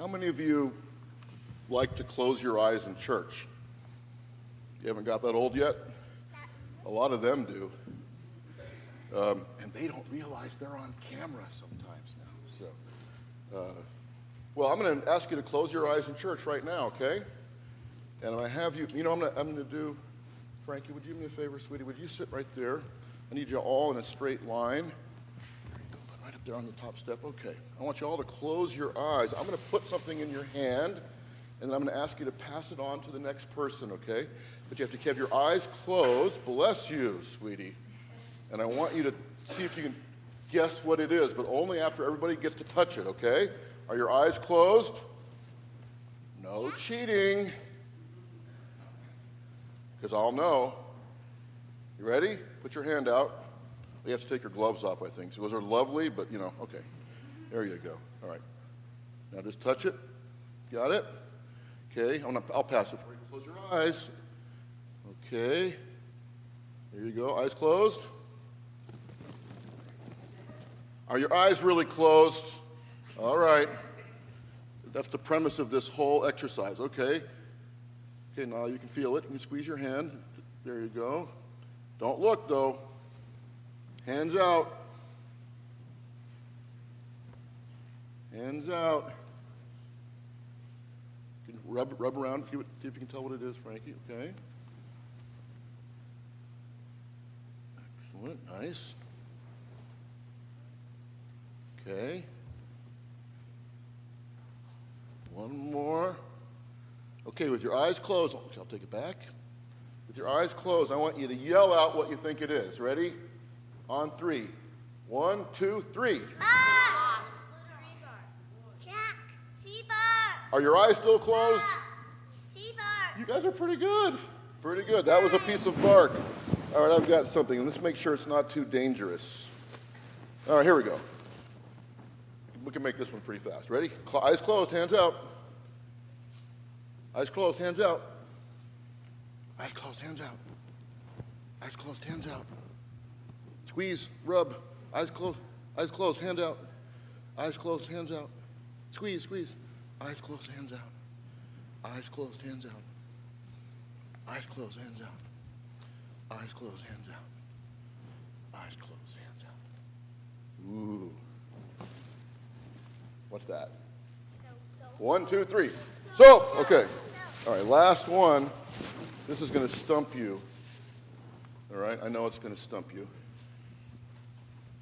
How many of you like to close your eyes in church? You haven't got that old yet? A lot of them do. And they don't realize they're on camera sometimes now. So, well, I'm going to ask you to close your eyes in church right now, okay? And I have you, I'm going to do, Frankie, would you do me a favor, sweetie? Would you sit right there? I need you all in a straight line. There you go, put right up there on the top step. Okay. I want you all to close your eyes. I'm going to put something in your hand, and then I'm going to ask you to pass it on to the next person, okay? But you have to have your eyes closed. Bless you, sweetie. And I want you to see if you can guess what it is, but only after everybody gets to touch it, okay? Are your eyes closed? No cheating. Because I'll know. You ready? Put your hand out. You have to take your gloves off, I think. So those are lovely, but, okay. There you go. All right. Now just touch it. Got it? Okay. I'll pass it for you. Close your eyes. Okay. There you go. Eyes closed. Are your eyes really closed? All right. That's the premise of this whole exercise. Okay. Okay, now you can feel it. You can squeeze your hand. There you go. Don't look, though. Hands out. Hands out. You can rub around. See if you can tell what it is, Frankie. Okay. Excellent. Nice. Okay. One more. Okay, with your eyes closed, okay, I'll take it back. With your eyes closed, I want you to yell out what you think it is. Ready? On 3. 1, 2, 3. Are your eyes still closed? You guys are pretty good. Pretty good. That was a piece of bark. All right, I've got something. Let's make sure it's not too dangerous. All right, here we go. We can make this one pretty fast. Ready? Eyes closed, hands out. Eyes closed, hands out. Eyes closed, hands out. Eyes closed, hands out. Squeeze, rub. Eyes closed, hand out. Eyes closed, hands out. Squeeze, squeeze. Eyes closed, hands out. Eyes closed, hands out. Eyes closed, hands out. Eyes closed, hands out. Eyes closed, hands out. Ooh. What's that? 1, 2, 3. Soap. Okay. All right, last one. This is going to stump you. All right, I know it's going to stump you.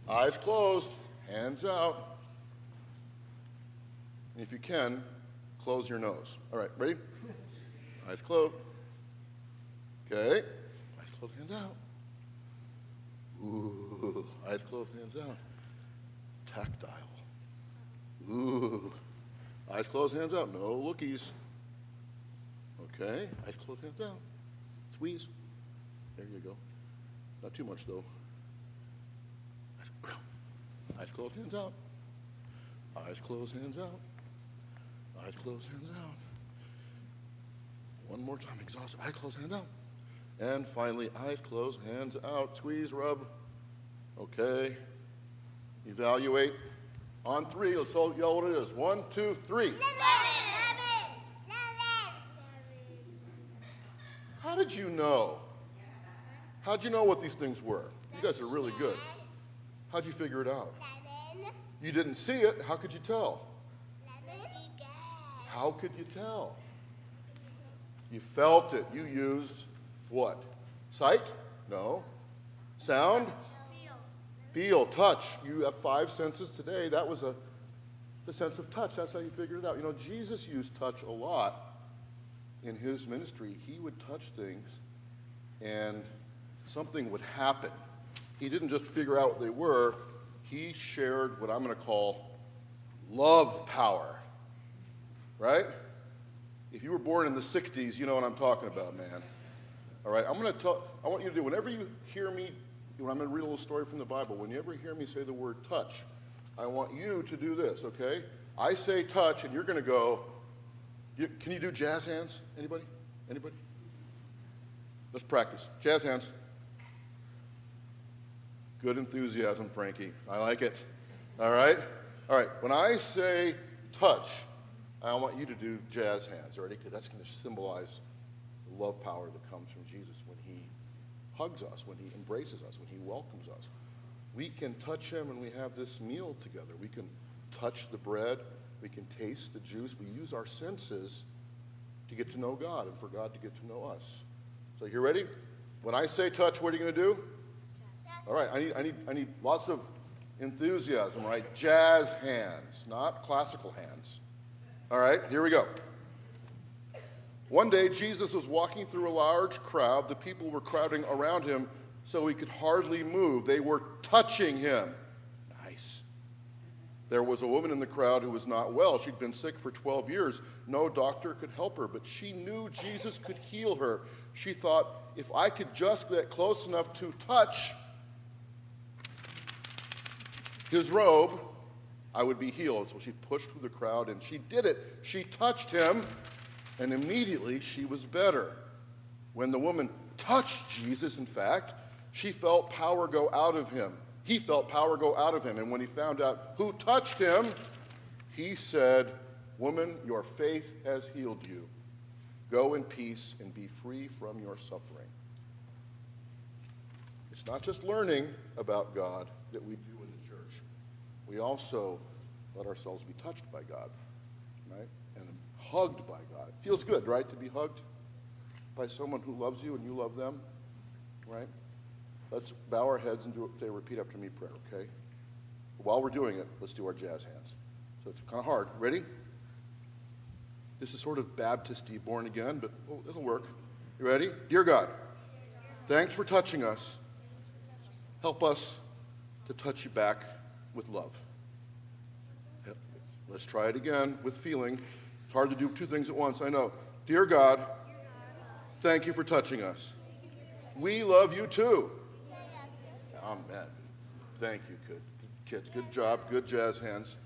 Eyes closed, hands out. And if you can, close your nose. All right, ready? Eyes closed. Okay. Eyes closed, hands out. Ooh. Eyes closed, hands out. Tactile. Ooh. Eyes closed, hands out. No lookies. Okay. Eyes closed, hands out. Squeeze. There you go. Not too much, though. Eyes closed, hands out. Eyes closed, hands out. Eyes closed, hands out. One more time. Exhausted. Eyes closed, hands out. And finally, eyes closed, hands out. Squeeze, rub. Okay. Evaluate. On 3, let's all yell what it is. 1, 2, 3. Lemon. How did you know? How'd you know what these things were? You guys are really good. How'd you figure it out? Lemon. You didn't see it. How could you tell? Lemon. How could you tell? You felt it. You used what? Sight? No. Sound? Feel, touch. You have 5 senses today. That was the sense of touch. That's how you figured it out. Jesus used touch a lot in his ministry. He would touch things, and something would happen. He didn't just figure out what they were. He shared what I'm going to call love power, right? If you were born in the 60s, you know what I'm talking about, man. All right, I want you to do, whenever you hear me, when I'm going to read a little story from the Bible, when you ever hear me say the word touch, I want you to do this, okay? I say touch, and you're going to go, can you do jazz hands? Anybody? Anybody? Let's practice. Jazz hands. Good enthusiasm, Frankie. I like it. All right? All right. When I say touch, I want you to do jazz hands, already, because that's going to symbolize the love power that comes from Jesus when he hugs us, when he embraces us, when he welcomes us. We can touch him and we have this meal together. We can touch the bread. We can taste the juice. We use our senses to get to know God and for God to get to know us. So you ready? When I say touch, what are you going to do? All right, I need lots of enthusiasm, right? Jazz hands, not classical hands. All right, here we go. One day, Jesus was walking through a large crowd. The people were crowding around him so he could hardly move. They were touching him. Nice. There was a woman in the crowd who was not well. She'd been sick for 12 years. No doctor could help her, but she knew Jesus could heal her. She thought, if I could just get close enough to touch his robe, I would be healed. So she pushed through the crowd, and she did it. She touched him, and immediately she was better. When the woman touched Jesus, in fact, she felt power go out of him. He felt power go out of him. And when he found out who touched him, he said, "Woman, your faith has healed you. Go in peace and be free from your suffering." It's not just learning about God that we do in the church. We also let ourselves be touched by God, right? And hugged by God. It feels good, right, to be hugged by someone who loves you and you love them, right? Let's bow our heads and say, repeat after me prayer, okay? While we're doing it, let's do our jazz hands. So it's kind of hard. Ready? This is sort of Baptist-y, born again, but it'll work. You ready? Dear God, thanks for touching us. Help us to touch you back with love. Let's try it again with feeling. It's hard to do two things at once, I know. Dear God, thank you for touching us. We love you too. Amen. Thank you, kids. Good job. Good jazz hands.